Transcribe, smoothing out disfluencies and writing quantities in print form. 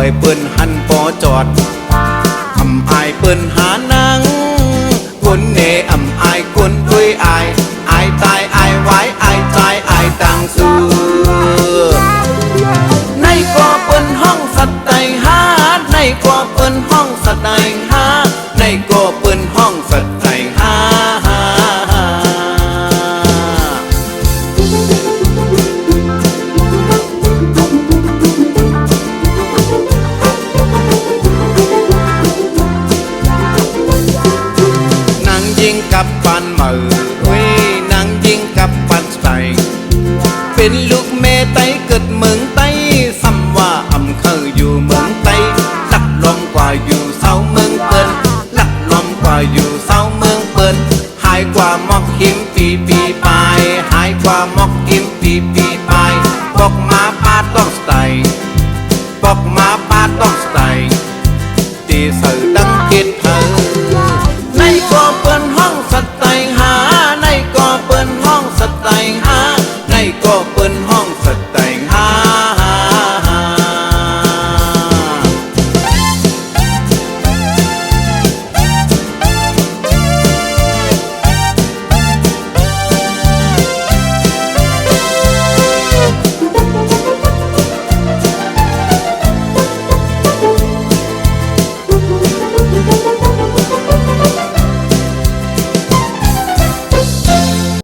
อยเปิ้นหันปอจอดอำอายเปิ้นหานังคนเนอำอายคนด้วยอายอายตายอายไว้อายใจอายตังสูในก็เปิ้นห้องสัตว์ไตหาในก็เปิ้นห้องสัตว์ไตหาในก็เปิ้นห้องสัตว์ไตหายิงกับปันเหมือนางยิงกับปันใสเป็นลูกเมไตเกิดเมืองไตซ้ำว่าอำเคยอยู่เมืองไตลักล้อมกว่าอยู่เศร้าเมืองเปิ้นลักล้อมกว่าอยู่เศร้าเมืองเปิ้นหายกว่ามอกหิมปีปีปลายหายกว่ามอกหิมปีปีปลายบอกมาปาต้องใสบอกมา